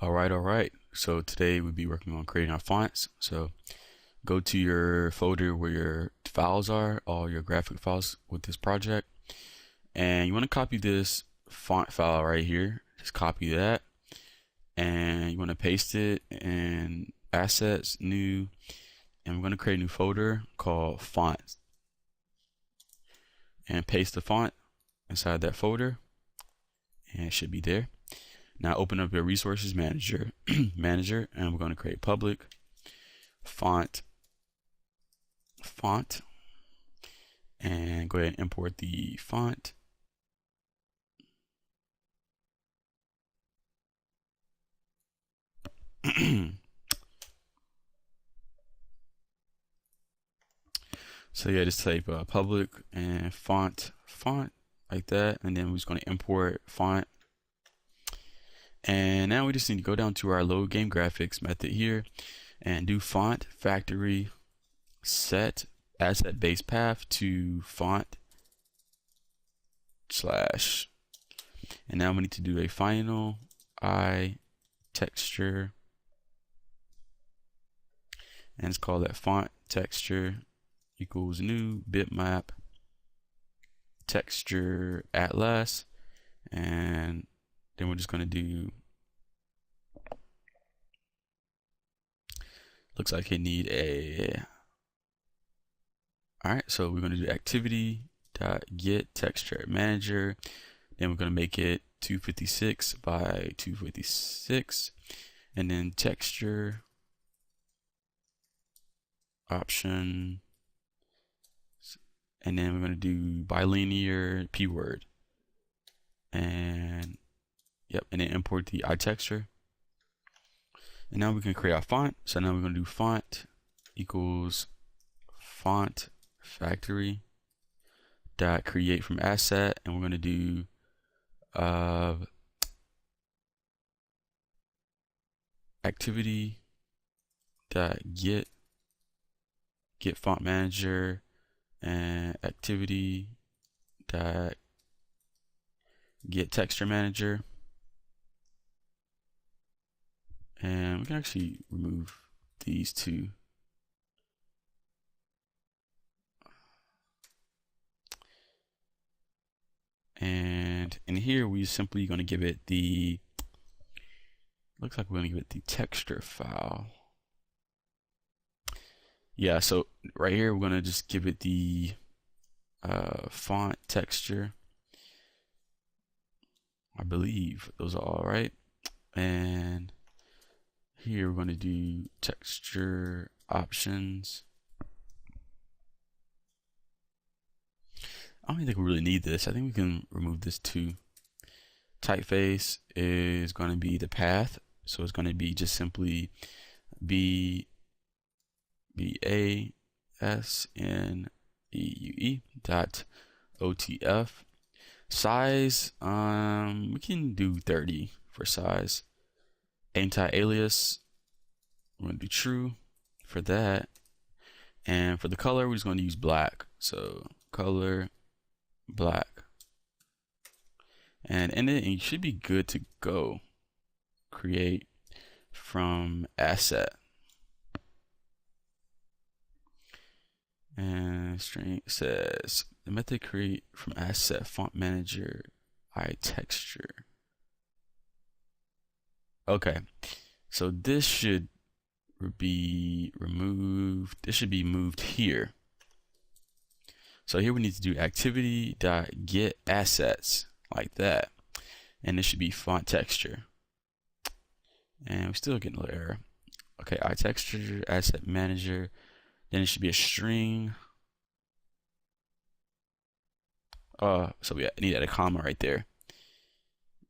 All right. So today we'll be working on creating our fonts. So go to your folder where your files are, all your graphic files with this project. And you want to copy this font file right here. Just copy that. And you want to paste it in assets, new. And we're going to create a new folder called fonts. And paste the font inside that folder. And it should be there. Now open up your resources manager, and we're going to create public font, and go ahead and import the font. So yeah, just type public and font like that, and then we're just going to import font. And now we just need to go down to our load game graphics method here and do font factory set asset base path to font slash, and now we need to do a final I texture, and let's call that font texture equals new bitmap texture atlas, and then we're just going to do, looks like it need a, all right, so we're going to do activity dot get texture manager, then we're going to make it 256 by 256, and then texture option, and then we're going to do bilinear p word, and yep, and then import the iTexture. And now we can create our font. So now we're going to do font equals font factory dot create from asset, and we're going to do activity dot get font manager, and activity dot get texture manager. And we can actually remove these two. And in here, we simply going to give it the, looks like we're going to give it the texture file. Yeah, so right here, we're going to just give it the font texture. I believe those are all right. And here we're going to do texture options. I don't even think we really need this. I think we can remove this too. Typeface is going to be the path, so it's going to be just simply BASNEUE dot OTF. Size, we can do 30 for size. Anti-alias, we're going to do true for that. And for the color, we're just going to use black. So color black. And in it, you should be good to go. Create from asset. And string says the method create from asset font manager iTexture. Okay, so this should be removed. This should be moved here. So here we need to do activity dot get assets like that, and this should be font texture. And we still getting a little error. Okay, iTexture asset manager. Then it should be a string. So we need to add a comma right there.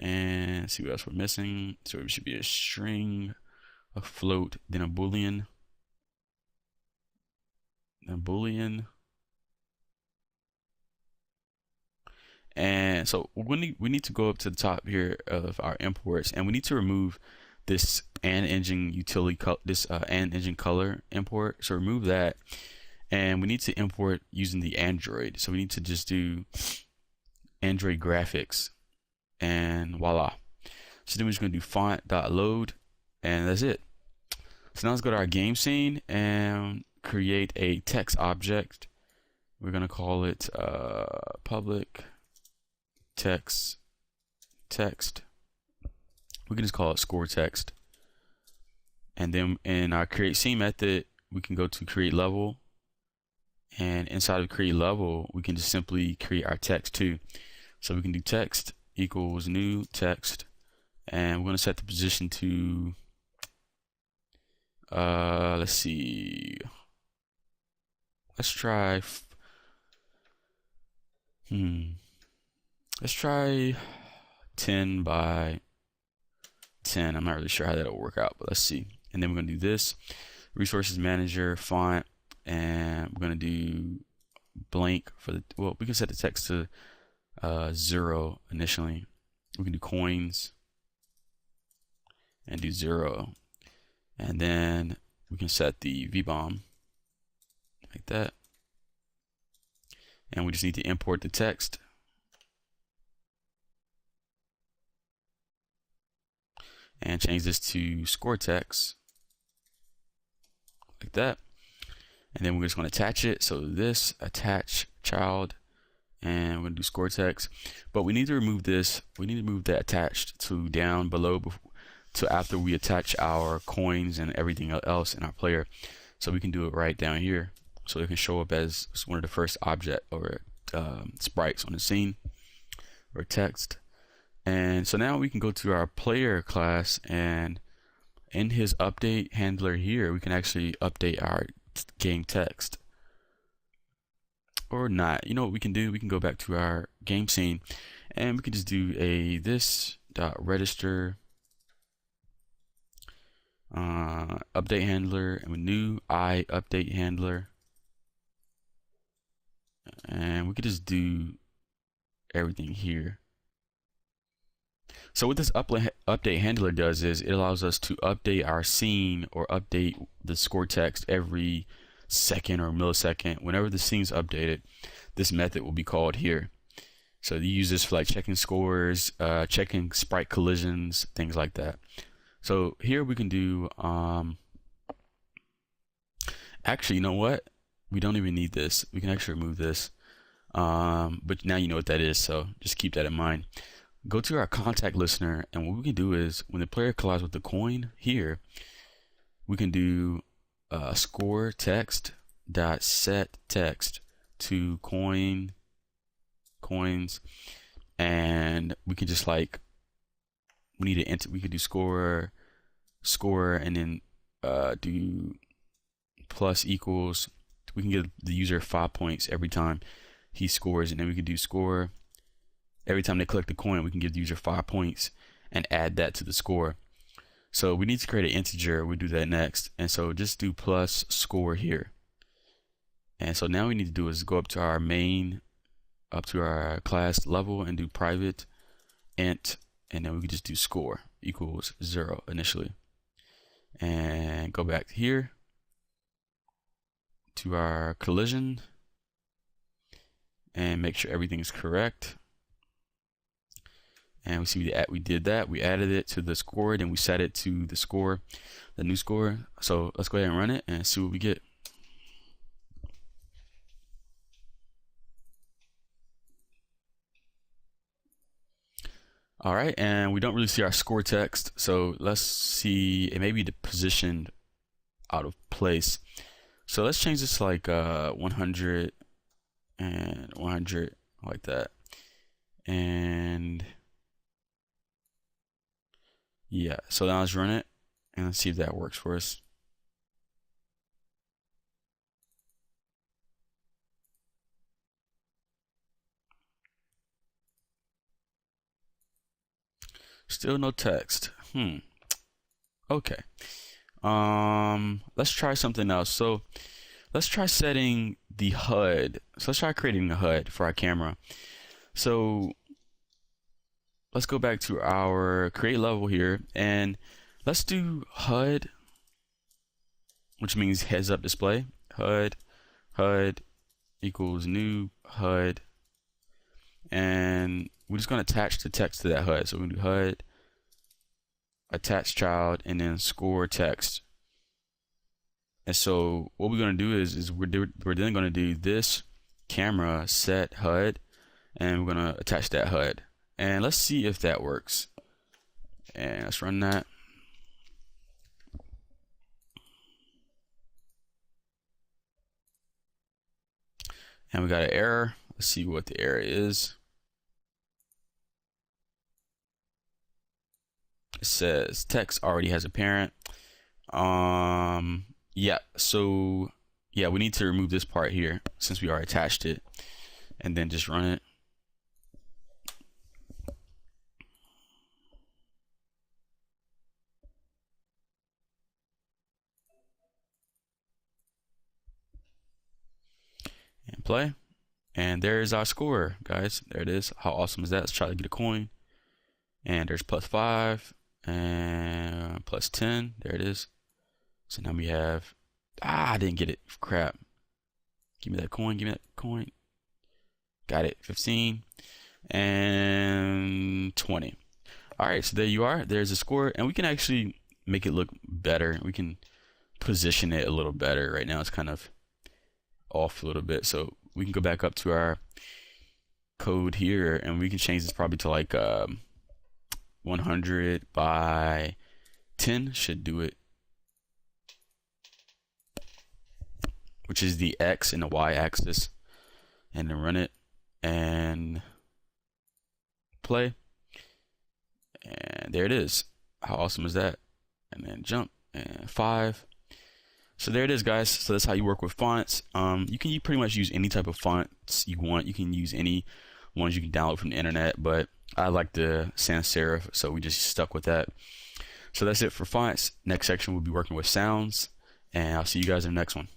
And let's see what else we're missing. So it should be a string, a float, then a boolean, And so we need to go up to the top here of our imports, and we need to remove this engine utility engine color import. So remove that, and we need to import using the Android. So we need to just do Android graphics, and voila. So then we're just gonna do font.load, and that's it. So now let's go to our game scene and create a text object. We're gonna call it public text. We can just call it score text. And then in our create scene method, we can go to create level, and inside of create level, we can just simply create our text too. So we can do text equals new text, and we're going to set the position to let's see, let's try let's try 10 by 10. I'm not really sure how that'll work out, but let's see. And then we're going to do this resources manager font, and we're going to do blank for the, well, we can set the text to 0 initially. We can do coins and do 0, and then we can set the VBOM like that, and we just need to import the text. And change this to score text like that, and then we're just going to attach it. So this attach child, and we're going to do score text, but we need to remove this. We need to move that attached to down below to after we attach our coins and everything else in our player, so we can do it right down here, so it can show up as one of the first object or sprites on the scene or text. And so now we can go to our player class, and in his update handler here, we can actually update our game text. Or not. You know what we can do? We can go back to our game scene, and we can just do a this dot register update handler, and a new I update handler, and we could just do everything here. So what this update handler does is it allows us to update our scene or update the score text every second or millisecond. Whenever the scene's updated, this method will be called here. So you use this for like checking scores, checking sprite collisions, things like that. So here we can do actually, you know what? We don't even need this. We can actually remove this. But now you know what that is, so just keep that in mind. Go to our contact listener, and what we can do is when the player collides with the coin here, we can do score text dot set text to coins, and we can just like we need to enter. We could do score, and then do plus equals. We can give the user 5 points every time he scores, and then we can do score. Every time they collect the coin, we can give the user 5 points and add that to the score. So we need to create an integer. We'll do that next. And so just do plus score here. And so now we need to do is go up to our main, up to our class level, and do private int, and then we can just do score equals 0 initially. And go back here to our collision and make sure everything is correct. And we see we did that. We added it to the score, then we set it to the score, the new score. So let's go ahead and run it and see what we get. All right, and we don't really see our score text, so let's see. It may be positioned out of place. So let's change this to like 100 and 100 like that, and yeah. So now let's run it and let's see if that works for us. Still no text. Okay. Let's try something else. So let's try setting the HUD. So let's try creating the HUD for our camera. So let's go back to our create level here, and let's do HUD, which means heads up display. HUD equals new HUD, and we're just going to attach the text to that HUD. So we're going to do HUD attach child, and then score text. And so what we're going to do is we're then going to do this camera set HUD, and we're going to attach that HUD. And let's see if that works. And let's run that. And we got an error. Let's see what the error is. It says text already has a parent. Yeah, so yeah, we need to remove this part here since we already attached it, and then just run it. And play. And there's our score, guys. There it is. How awesome is that? Let's try to get a coin. And there's +5 and +10. There it is. So now we have, I didn't get it. Crap. Give me that coin. Give me that coin. Got it. 15 and 20. All right. So there you are. There's a score. And we can actually make it look better. We can position it a little better. Right now it's kind of off a little bit. So we can go back up to our code here, and we can change this probably to like 100 by 10 should do it, which is the X and the Y axis, and then run it and play, and there it is. How awesome is that? And then jump and 5. So there it is, guys. So that's how you work with fonts. You can pretty much use any type of fonts you want. You can use any ones you can download from the internet, but I like the sans serif, so we just stuck with that. So that's it for fonts. Next section we'll be working with sounds, and I'll see you guys in the next one.